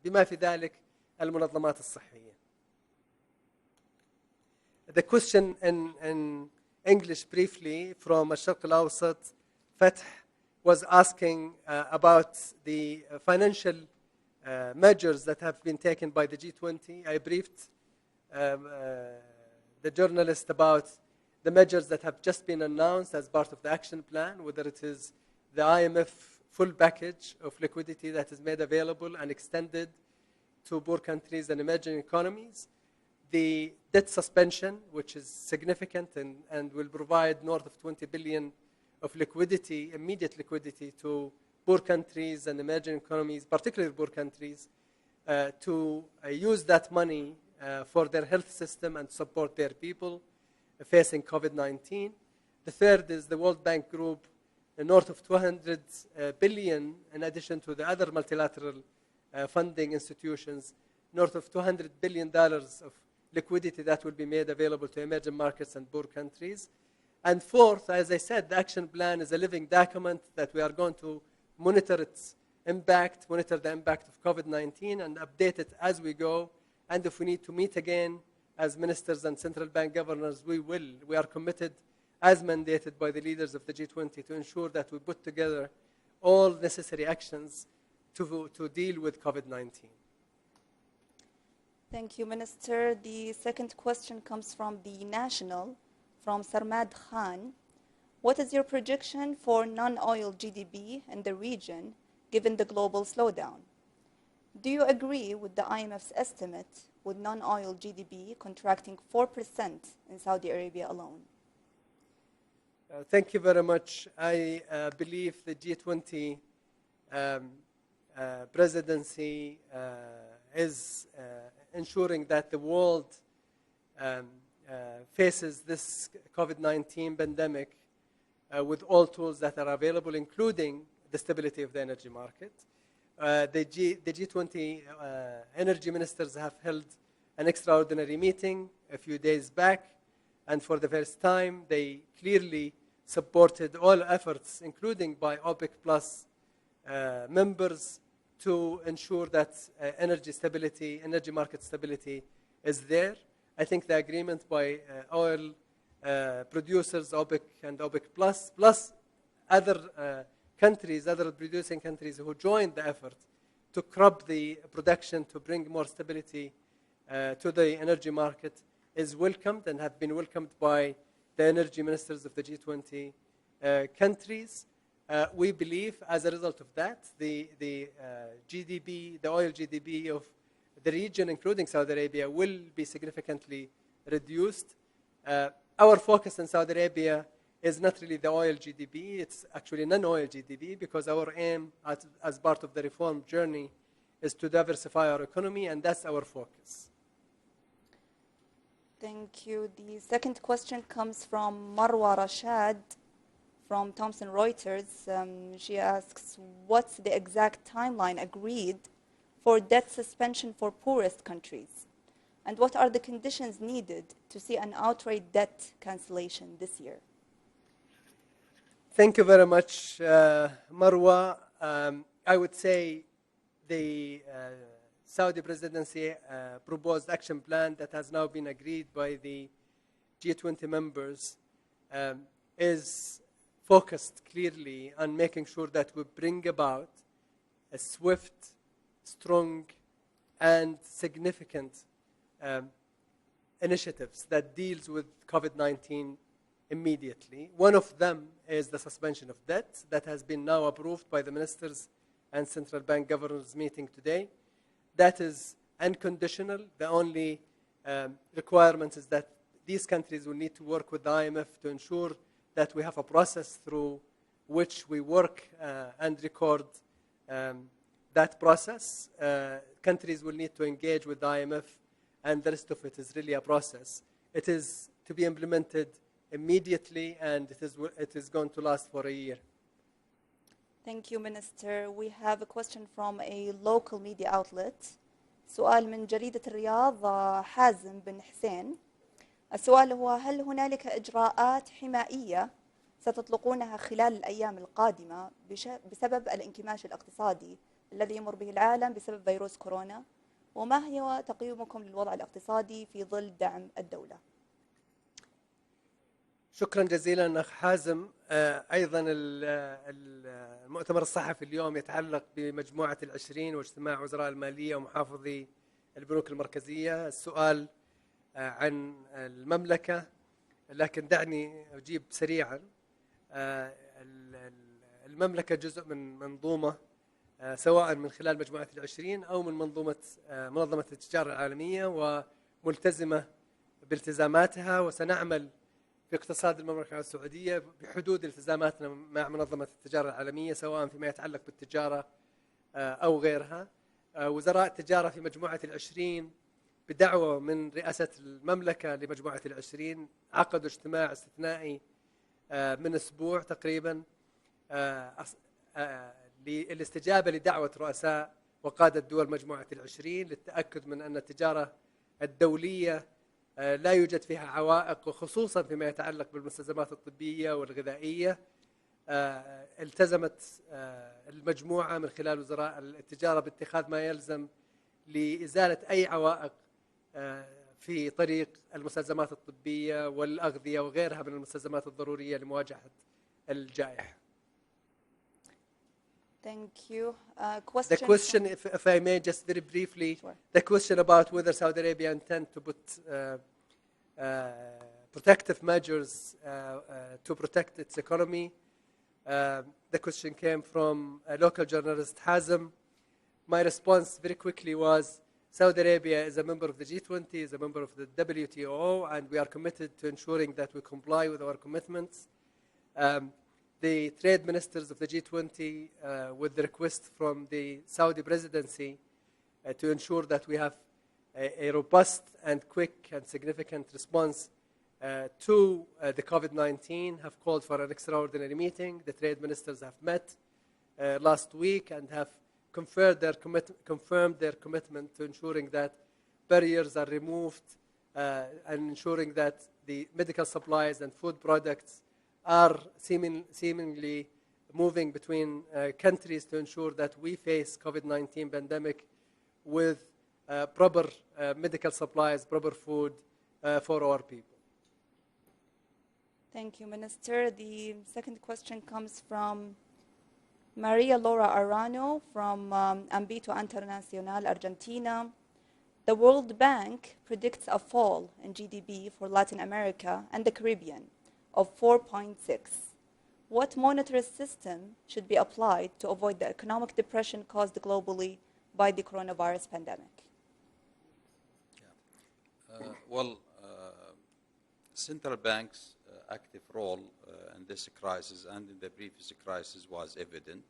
بما في ذلك المنظمات الصحية. The question in English briefly from الشرق الأوسط فتح was asking about the financial measures that have been taken by the G20. I briefed the journalist about the measures that have just been announced as part of the action plan, whether it is the IMF full package of liquidity that is made available and extended to poor countries and emerging economies, the debt suspension, which is significant and will provide north of 20 billion of liquidity, immediate liquidity to poor countries and emerging economies, particularly poor countries, to use that money for their health system and support their people facing COVID-19. The third is the World Bank Group, north of 200 billion, in addition to the other multilateral funding institutions, north of $200 billion of liquidity that will be made available to emerging markets and poor countries. And fourth, as I said, the action plan is a living document that we are going to monitor its impact, monitor the impact of COVID-19 and update it as we go. And if we need to meet again as ministers and central bank governors, we will. We are committed, as mandated by the leaders of the G20, to ensure that we put together all necessary actions to deal with COVID-19. Thank you, Minister. The second question comes from the National, from Sarmad Khan. What is your projection for non-oil GDP in the region, given the global slowdown? Do you agree with the IMF's estimate with non-oil GDP contracting 4% in Saudi Arabia alone? Thank you very much. I believe the G20 presidency is ensuring that the world faces this COVID-19 pandemic with all tools that are available, including the stability of the energy market. The G20 energy ministers have held an extraordinary meeting a few days back, and for the first time, they clearly supported all efforts, including by OPEC Plus members, to ensure that energy stability, energy market stability is there. I think the agreement by oil producers, OPEC and OPEC plus other countries, other producing countries who joined the effort to curb the production to bring more stability to the energy market is welcomed and have been welcomed by the energy ministers of the G20 countries. We believe, as a result of that, the GDP, the oil GDP of the region, including Saudi Arabia, will be significantly reduced. Our focus in Saudi Arabia is not really the oil GDP, it's actually non-oil GDP, because our aim as part of the reform journey is to diversify our economy, and that's our focus. Thank you. The second question comes from Marwa Rashad from Thomson Reuters. She asks, what's the exact timeline agreed for debt suspension for poorest countries? And what are the conditions needed to see an outright debt cancellation this year? Thank you very much, Marwa. I would say the Saudi presidency proposed action plan that has now been agreed by the G20 members is focused clearly on making sure that we bring about a swift, strong, and significant initiatives that deals with COVID-19 immediately. One of them is the suspension of debt that has been now approved by the ministers and central bank governors meeting today. That is unconditional. The only requirement is that these countries will need to work with the IMF to ensure that we have a process through which we work and record that process. Countries will need to engage with the IMF, and the rest of it is really a process. It is to be implemented immediately, and it is going to last for a year. Thank you, Minister. We have a question from a local media outlet. سؤال من جريدة الرياض حازم بن حسين. السؤال هو: هل هنالك إجراءات حمائية ستطلقونها خلال الأيام القادمة بسبب الانكماش الاقتصادي الذي يمر به العالم بسبب فيروس كورونا؟ وما هي تقييمكم للوضع الاقتصادي في ظل دعم الدولة؟ شكرا جزيلا أخ حازم. أيضا المؤتمر الصحفي اليوم يتعلق بمجموعة العشرين واجتماع وزراء المالية ومحافظي البنوك المركزية. السؤال عن المملكة، لكن دعني أجيب سريعا. المملكة جزء من منظومة سواء من خلال مجموعة العشرين أو من منظمة التجارة العالمية، وملتزمة بالتزاماتها، وسنعمل في اقتصاد المملكة السعودية بحدود التزاماتنا مع منظمة التجارة العالمية سواء فيما يتعلق بالتجارة أو غيرها. وزراء التجارة في مجموعة العشرين بدعوة من رئاسة المملكة لمجموعة العشرين عقدوا اجتماع استثنائي من أسبوع تقريبا للاستجابة لدعوة رؤساء وقادة دول مجموعة العشرين للتأكد من أن التجارة الدولية لا يوجد فيها عوائق، وخصوصا فيما يتعلق بالمستلزمات الطبية والغذائية. التزمت المجموعة من خلال وزراء التجارة باتخاذ ما يلزم لإزالة أي عوائق في طريق المستلزمات الطبية والأغذية وغيرها من المستلزمات الضرورية لمواجهة الجائحة. Thank you. The question, if I may, just very briefly, Sure. the question about whether Saudi Arabia intend to put protective measures to protect its economy. The question came from a local journalist, Hazem. My response very quickly was, Saudi Arabia is a member of the G20, is a member of the WTO, and we are committed to ensuring that we comply with our commitments. The trade ministers of the G20, with the request from the Saudi presidency to ensure that we have a robust and quick and significant response to the COVID-19, have called for an extraordinary meeting. The trade ministers have met last week and have confirmed their commitment to ensuring that barriers are removed and ensuring that the medical supplies and food products are seemingly moving between countries to ensure that we face COVID-19 pandemic with proper medical supplies, proper food for our people. Thank you, Minister. The second question comes from Maria Laura Arano from Ambito Internacional, Argentina. The World Bank predicts a fall in GDP for Latin America and the Caribbean of 4.6. What monetary system should be applied to avoid the economic depression caused globally by the coronavirus pandemic? Central banks' active role in this crisis and in the previous crisis was evident.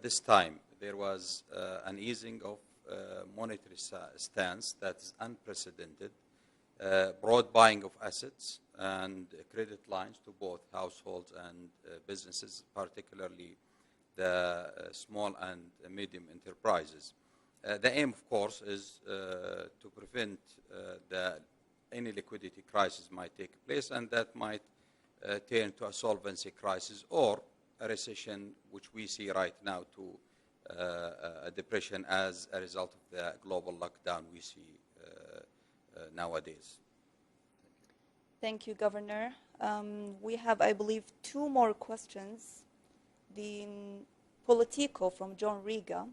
This time there was an easing of monetary stance that is unprecedented, broad buying of assets and credit lines to both households and businesses, particularly the small and medium enterprises. The aim, of course, is to prevent any liquidity crisis might take place, and that might turn to a solvency crisis or a recession, which we see right now, to a depression as a result of the global lockdown we see nowadays. Thank you, Governor. We have, I believe, two more questions. The Politico from John Riga.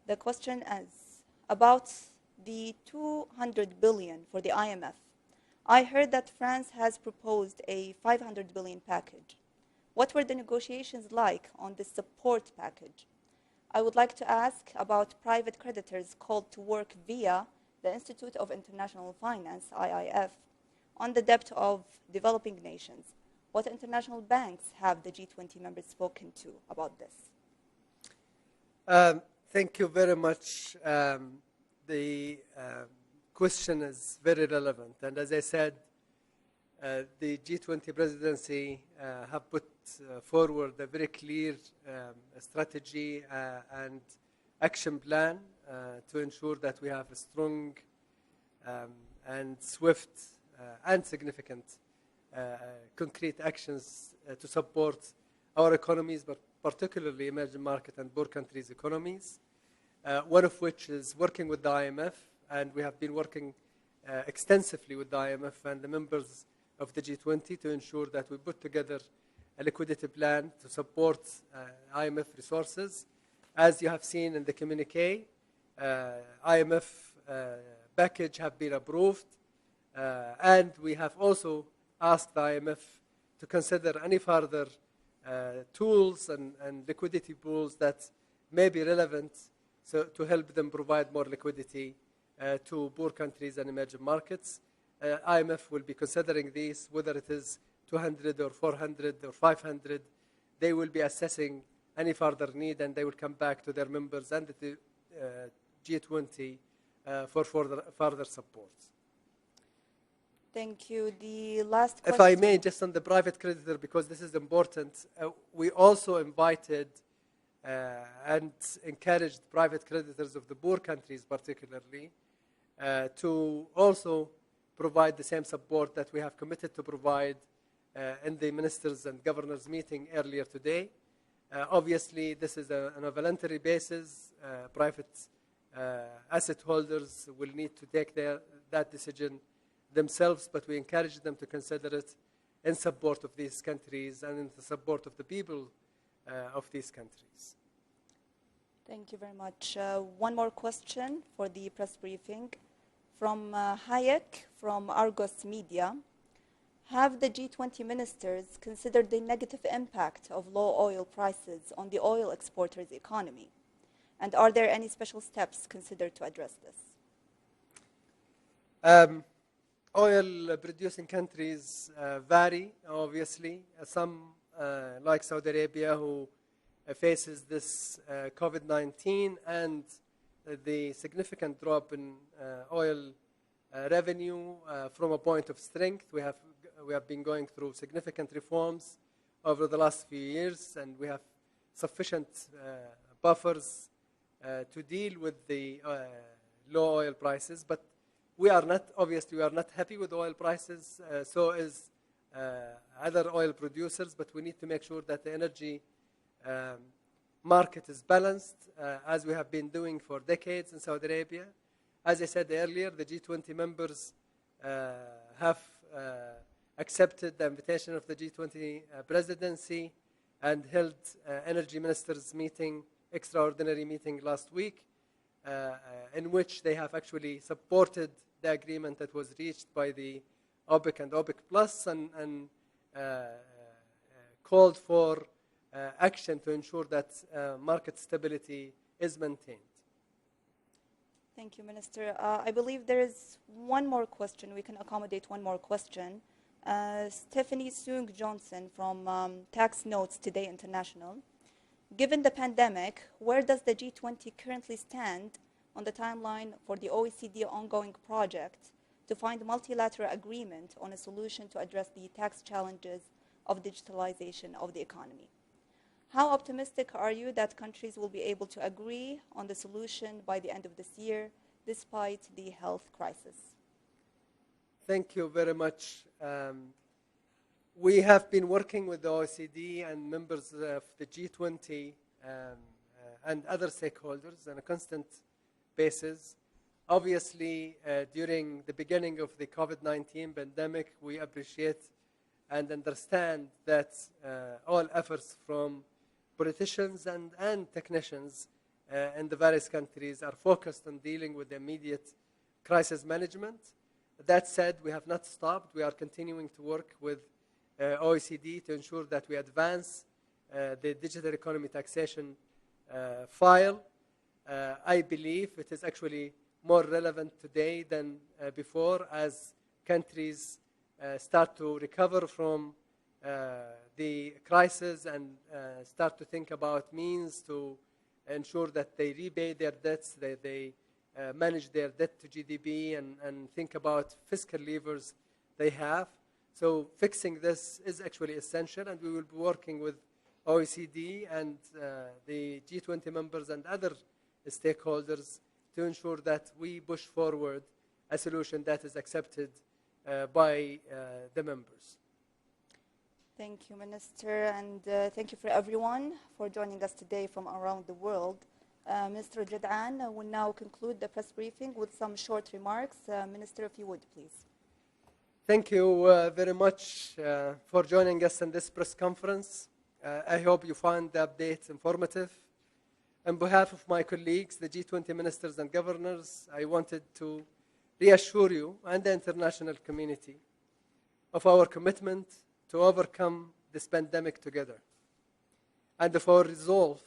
The question is about the 200 billion for the IMF. I heard that France has proposed a 500 billion package. What were the negotiations like on this support package? I would like to ask about private creditors called to work via the Institute of International Finance, IIF, on the debt of developing nations. What international banks have the G20 members spoken to about this? Thank you very much. The question is very relevant. And as I said, the G20 presidency have put forward a very clear strategy and action plan to ensure that we have a strong and swift and significant concrete actions to support our economies, but particularly emerging market and poor countries' economies. one of which is working with the IMF, and we have been working extensively with the IMF and the members of the G20 to ensure that we put together a liquidity plan to support IMF resources. As you have seen in the communique, IMF package have been approved, and we have also asked the IMF to consider any further tools and liquidity pools that may be relevant to help them provide more liquidity to poor countries and emerging markets. IMF will be considering these, whether it is 200 or 400 or 500. They will be assessing any further need, and they will come back to their members and the G20 for further support. Thank you. The last question. If I may, just on the private creditor, because this is important, we also invited and encouraged private creditors of the poor countries particularly to also provide the same support that we have committed to provide in the ministers and governors meeting earlier today. Obviously, this is on a voluntary basis. Private asset holders will need to take that decision themselves, but we encourage them to consider it in support of these countries and in the support of the people of these countries. Thank you very much. One more question for the press briefing from Hayek from Argos Media. Have the G20 ministers considered the negative impact of low oil prices on the oil exporters' economy? And are there any special steps considered to address this? Oil-producing countries vary, obviously. Some, like Saudi Arabia, who faces this COVID-19 and the significant drop in oil revenue from a point of strength. We have been going through significant reforms over the last few years, and we have sufficient buffers to deal with the low oil prices. But we are not happy with oil prices. So is other oil producers. But we need to make sure that the energy market is balanced, as we have been doing for decades in Saudi Arabia. As I said earlier, the G20 members have accepted the invitation of the G20 presidency and held energy ministers meeting, extraordinary meeting last week, in which they have actually supported the agreement that was reached by the OPEC and OPEC Plus and called for action to ensure that market stability is maintained. Thank you, Minister. I believe there is one more question. We can accommodate one more question. Stephanie Soong Johnson from Tax Notes Today International. Given the pandemic, where does the G20 currently stand on the timeline for the OECD ongoing project to find multilateral agreement on a solution to address the tax challenges of digitalization of the economy? How optimistic are you that countries will be able to agree on the solution by the end of this year, despite the health crisis? Thank you very much. We have been working with the OECD and members of the G20 and other stakeholders on a constant basis. Obviously, during the beginning of the COVID-19 pandemic, we appreciate and understand that all efforts from politicians and technicians in the various countries are focused on dealing with the immediate crisis management. That said, we have not stopped. We are continuing to work with OECD to ensure that we advance the digital economy taxation file. I believe it is actually more relevant today than before as countries start to recover from the crisis and start to think about means to ensure that they repay their debts, that they manage their debt to GDP and think about fiscal levers they have. So fixing this is actually essential, and we will be working with OECD and the G20 members and other stakeholders to ensure that we push forward a solution that is accepted by the members. Thank you, Minister, and thank you for everyone for joining us today from around the world. Minister الجدعان will now conclude the press briefing with some short remarks. Minister, if you would, please. Thank you very much for joining us in this press conference. I hope you find the update informative. On behalf of my colleagues, the G20 ministers and governors, I wanted to reassure you and the international community of our commitment to overcome this pandemic together and of our resolve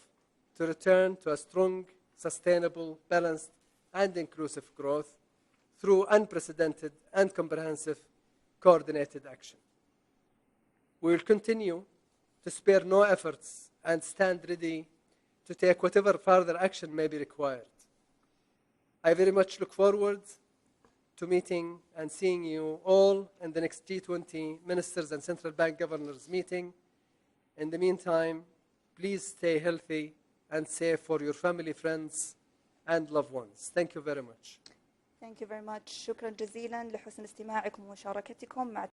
to return to a strong, sustainable, balanced, and inclusive growth through unprecedented and comprehensive coordinated action. We will continue to spare no efforts and stand ready to take whatever further action may be required. I very much look forward to meeting and seeing you all in the next G20 ministers and central bank governors meeting. In the meantime, please stay healthy and safe for your family, friends, and loved ones. Thank you very much. Thank you very much. شكرا جزيلا لحسن استماعكم ومشاركتكم مع